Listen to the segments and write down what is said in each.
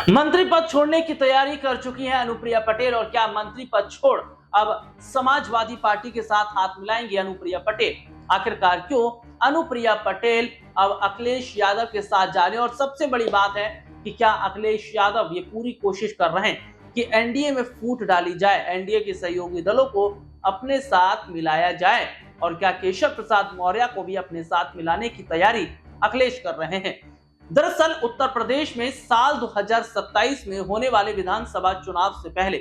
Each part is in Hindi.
मंत्री पद छोड़ने की तैयारी कर चुकी हैं अनुप्रिया पटेल। और क्या मंत्री पद छोड़ अब समाजवादी पार्टी के साथ हाथ मिलाएंगी अनुप्रिया पटेल? आखिरकार क्यों अनुप्रिया पटेल अब अखिलेश यादव के साथ जा रहे हैं? और सबसे बड़ी बात है कि क्या अखिलेश यादव ये पूरी कोशिश कर रहे हैं कि एनडीए में फूट डाली जाए, एनडीए के सहयोगी दलों को अपने साथ मिलाया जाए? और क्या केशव प्रसाद मौर्य को भी अपने साथ मिलाने की तैयारी अखिलेश कर रहे हैं? दरअसल उत्तर प्रदेश में साल 2027 में होने वाले विधानसभा चुनाव से पहले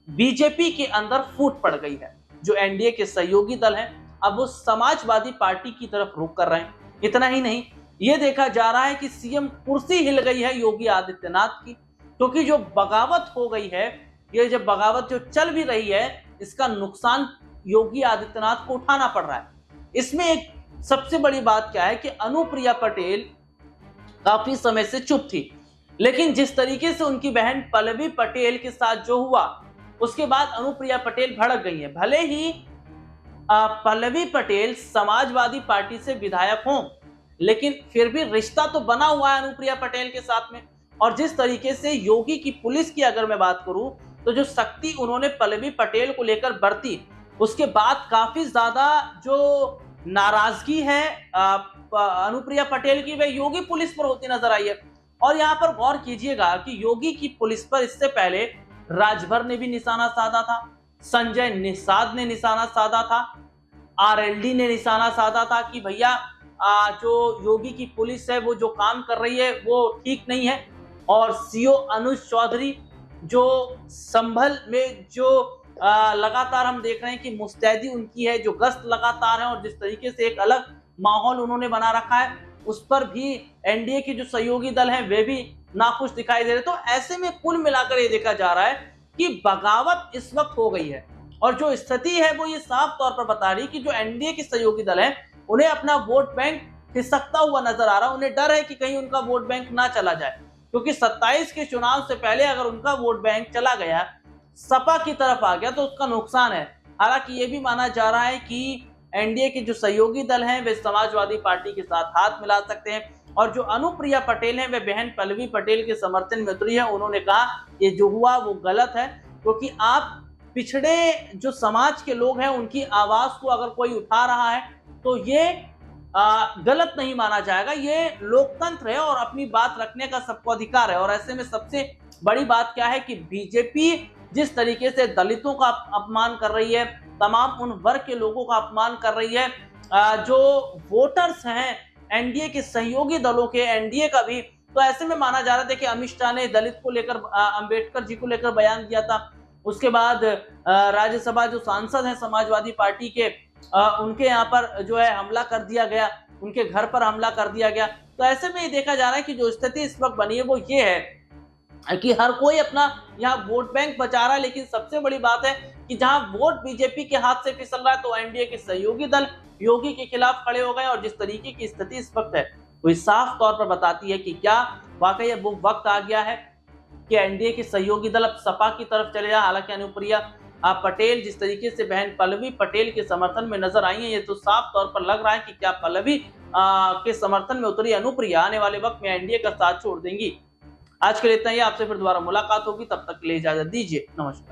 बीजेपी के अंदर फूट पड़ गई है। जो एनडीए के सहयोगी दल हैं अब वो समाजवादी पार्टी की तरफ रुख कर रहे हैं। इतना ही नहीं, ये देखा जा रहा है कि सीएम कुर्सी हिल गई है योगी आदित्यनाथ की, क्योंकि जो बगावत हो गई है, ये जब बगावत जो चल भी रही है, इसका नुकसान योगी आदित्यनाथ को उठाना पड़ रहा है। इसमें एक सबसे बड़ी बात क्या है कि अनुप्रिया पटेल काफी समय से चुप थी, लेकिन जिस तरीके से उनकी बहन पल्लवी पटेल के साथ जो हुआ, उसके बाद अनुप्रिया पटेल भड़क गई है। भले ही पल्लवी पटेल समाजवादी पार्टी से विधायक हों, लेकिन फिर भी रिश्ता तो बना हुआ है अनुप्रिया पटेल के साथ में। और जिस तरीके से योगी की पुलिस की अगर मैं बात करूं, तो जो सख्ती उन्होंने पल्लवी पटेल को लेकर बरती, उसके बाद काफी ज्यादा जो नाराजगी है अनुप्रिया पटेल की, वह योगी पुलिस पर होती नजर आई है। और यहाँ पर गौर कीजिएगा कि योगी की पुलिस पर इससे पहले राजभर ने भी निशाना साधा था, संजय निषाद ने निशाना साधा था, आरएलडी ने निशाना साधा था कि भैया जो योगी की पुलिस है वो जो काम कर रही है वो ठीक नहीं है। और सीओ अनुज चौधरी जो संभल में जो लगातार हम देख रहे हैं कि मुस्तैदी उनकी है, जो गश्त लगातार है, और जिस तरीके से एक अलग माहौल उन्होंने बना रखा है, उस पर भी एनडीए के जो सहयोगी दल हैं वे भी नाखुश दिखाई दे रहे। तो ऐसे में कुल मिलाकर ये देखा जा रहा है कि बगावत इस वक्त हो गई है। और जो स्थिति है वो ये साफ तौर पर बता रही है कि जो एनडीए के सहयोगी दल हैं उन्हें अपना वोट बैंक खिसकता हुआ नजर आ रहा है। उन्हें डर है कि कहीं उनका वोट बैंक ना चला जाए, क्योंकि 27 के चुनाव से पहले अगर उनका वोट बैंक चला गया, सपा की तरफ आ गया, तो उसका नुकसान है। हालांकि ये भी माना जा रहा है कि एनडीए के जो सहयोगी दल हैं वे समाजवादी पार्टी के साथ हाथ मिला सकते हैं। और जो अनुप्रिया पटेल हैं वे बहन पल्लवी पटेल के समर्थन में उतरी है। उन्होंने कहा ये जो हुआ वो गलत है, क्योंकि आप पिछड़े जो समाज के लोग हैं उनकी आवाज को अगर कोई उठा रहा है तो ये गलत नहीं माना जाएगा। ये लोकतंत्र है और अपनी बात रखने का सबको अधिकार है। और ऐसे में सबसे बड़ी बात क्या है कि बीजेपी जिस तरीके से दलितों का अपमान कर रही है, तमाम उन वर्ग के लोगों का अपमान कर रही है, जो वोटर्स हैं एनडीए के सहयोगी दलों के, एनडीए का भी, तो ऐसे में माना जा रहा था कि अमित शाह ने दलित को लेकर, अंबेडकर जी को लेकर बयान दिया था। उसके बाद राज्यसभा जो सांसद हैं समाजवादी पार्टी के, उनके यहाँ पर जो है हमला कर दिया गया, उनके घर पर हमला कर दिया गया। तो ऐसे में ये देखा जा रहा है कि जो स्थिति इस वक्त बनी है वो ये है कि हर कोई अपना यहाँ वोट बैंक बचा रहा है। लेकिन सबसे बड़ी बात है कि जहां वोट बीजेपी के हाथ से फिसल रहा है, तो एनडीए के सहयोगी दल योगी के खिलाफ खड़े हो गए। और जिस तरीके की स्थिति इस वक्त है वो साफ तौर पर बताती है कि क्या वाकई अब वो वक्त आ गया है कि एनडीए के सहयोगी दल अब सपा की तरफ चले जाए। हालांकि अनुप्रिया पटेल जिस तरीके से बहन पल्लवी पटेल के समर्थन में नजर आई है, ये तो साफ तौर पर लग रहा है कि क्या पल्लवी के समर्थन में उतरी अनुप्रिया आने वाले वक्त में एनडीए का साथ छोड़ देंगी। आज के लिए इतना ही, आपसे फिर दोबारा मुलाकात होगी, तब तक के लिए इजाजत दीजिए, नमस्कार।